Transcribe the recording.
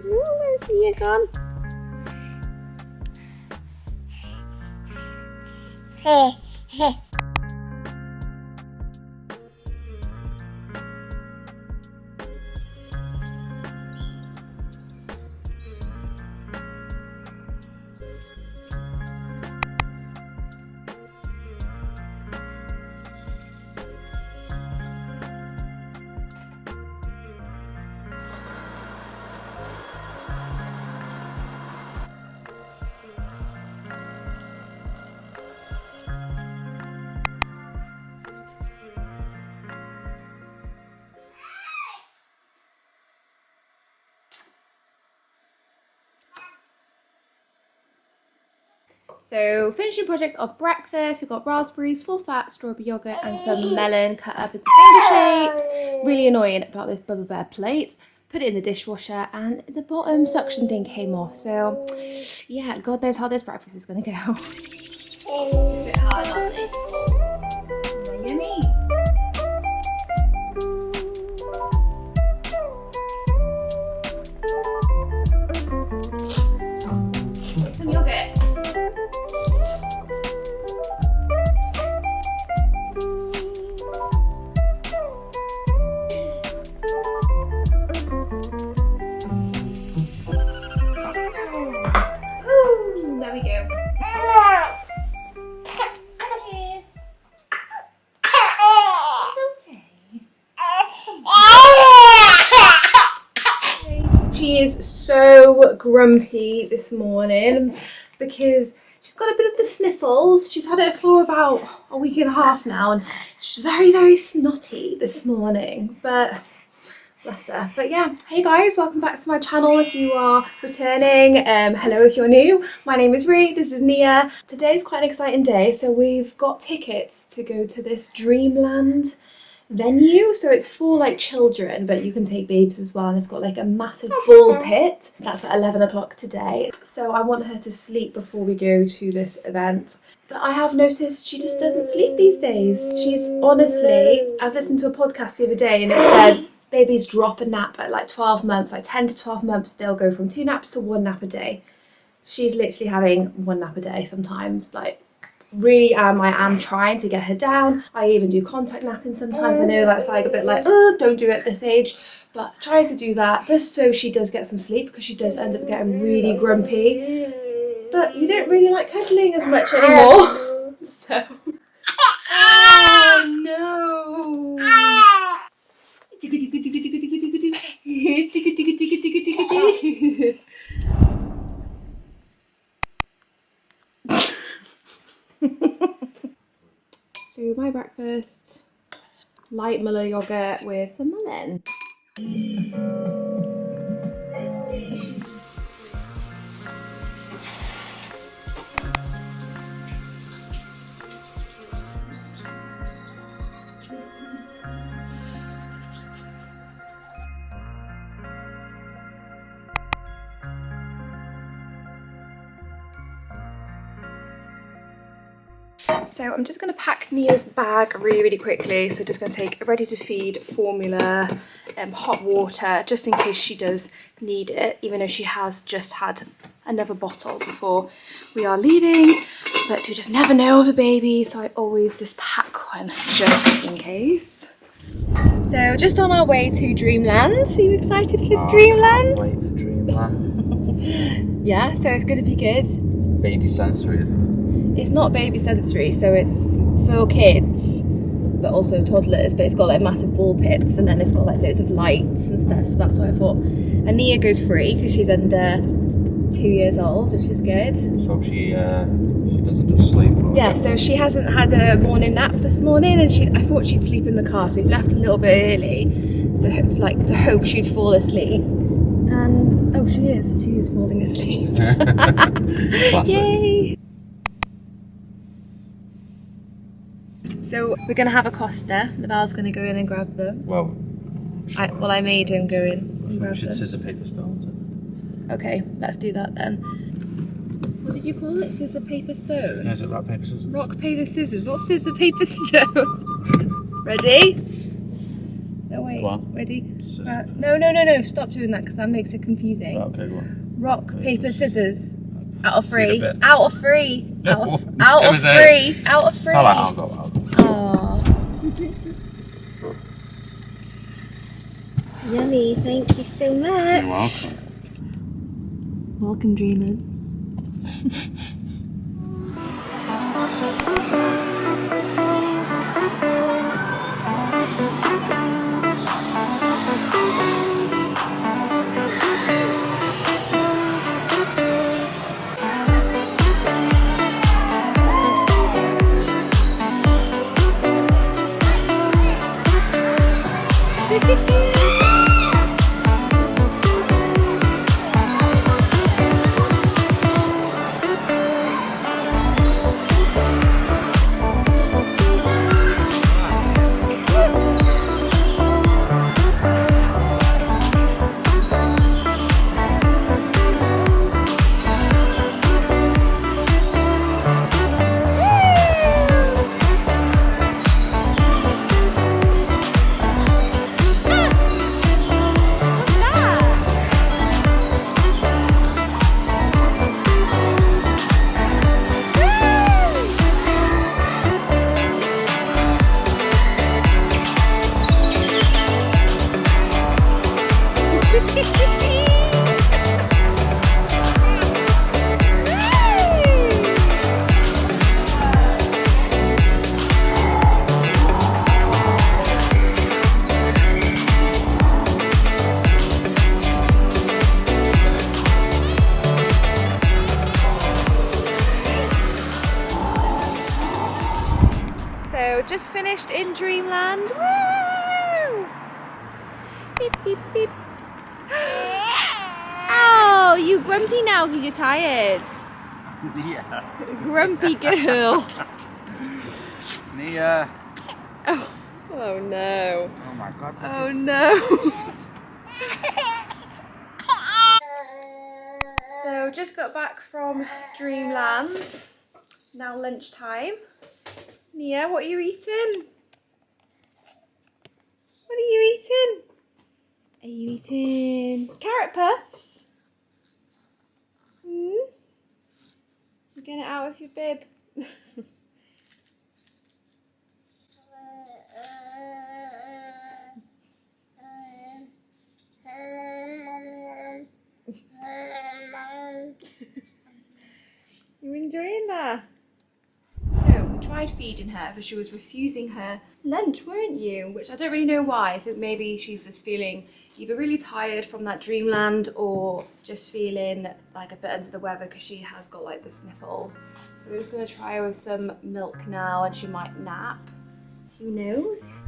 Where's Nia gone? So finishing project of breakfast, we've got raspberries, full fat, strawberry yoghurt and some melon cut up into finger shapes. Really annoying about this Bubba Bear plate. Put it in the dishwasher and the bottom suction thing came off. So yeah, God knows how this breakfast is going to go. A bit hard, lovely. Yummy. Get some yogurt. There we go. She is so grumpy this morning because she's got a bit of the sniffles. She's had it for about a week and a half now and she's very, very snotty this morning, but bless her. But yeah, hey guys, welcome back to my channel if you are returning. Hello if you're new. My name is Ree, this is Nia. Today's quite an exciting day, so we've got tickets to go to this Dreamland venue. So it's for like children, but you can take babies as well, and it's got like a massive ball pit. That's at 11 o'clock today. So I want her to sleep before we go to this event. But I have noticed she just doesn't sleep these days. She's honestly, I was listening to a podcast the other day and it said babies drop a nap at like 12 months, like 10 to 12 months, they'll go from 2 naps to 1 nap a day. She's literally having 1 nap a day sometimes. Like, really I am trying to get her down. I even do contact napping sometimes. I know that's like a bit like, oh, don't do it at this age. But trying to do that just so she does get some sleep, because she does end up getting really grumpy. But you don't really like cuddling as much anymore. So. Oh no. So my breakfast, light Muller yogurt with some melon. So I'm just going to pack Nia's bag really quickly. So just going to take a ready to feed formula, hot water, just in case she does need it, even though she has just had another bottle before we are leaving. But you just never know with a baby, so I always just pack one just in case. So just on our way to Dreamland. Are you excited for Dreamland? I can't wait for Dreamland. Yeah, so it's going to be good. Baby sensory, isn't it? It's not baby sensory, so it's for kids, but also toddlers, but it's got like massive ball pits, and then it's got like loads of lights and stuff, so that's what I thought. And Nia goes free because she's under 2 years old, which is good. So she doesn't just sleep. Yeah, so she hasn't had a morning nap this morning, and I thought she'd sleep in the car, so we've left a little bit early. So it's like to hope she'd fall asleep. And oh, she is falling asleep. Classic. Yay! So we're gonna have a Costa. Naval's gonna go in and grab them. Well, I made him go in and we grab should them. scissor paper stones. Okay, let's do that then. What did you call it? Scissor, paper, stone? No, is it rock, paper, scissors? Rock, paper, scissors. What's scissor, paper, stone? Ready? No, wait. Go on. Ready? Scissor. No. Stop doing that because that makes it confusing. Okay, go on. Rock, paper, scissors. Out of See you in three. a bit. Out of three. Out of three. Out of three. It's alright, I'll go. Aww. Yummy, thank you so much. You're welcome. Welcome, dreamers. So just finished in Dreamland. Woo! Beep beep beep. Oh, you grumpy now because you're tired. Yeah. Grumpy girl. Nia. Oh no. Oh my god. Oh no. So just got back from Dreamland. Now lunchtime. Nia, what are you eating? What are you eating? Are you eating carrot puffs? Hmm? Get it out of your bib. You enjoying that? So we tried feeding her, but she was refusing her lunch, weren't you? Which I don't really know why. I think maybe she's just feeling either really tired from that Dreamland or just feeling like a bit under the weather because she has got like the sniffles. So we're just gonna try her with some milk now and she might nap. Who knows?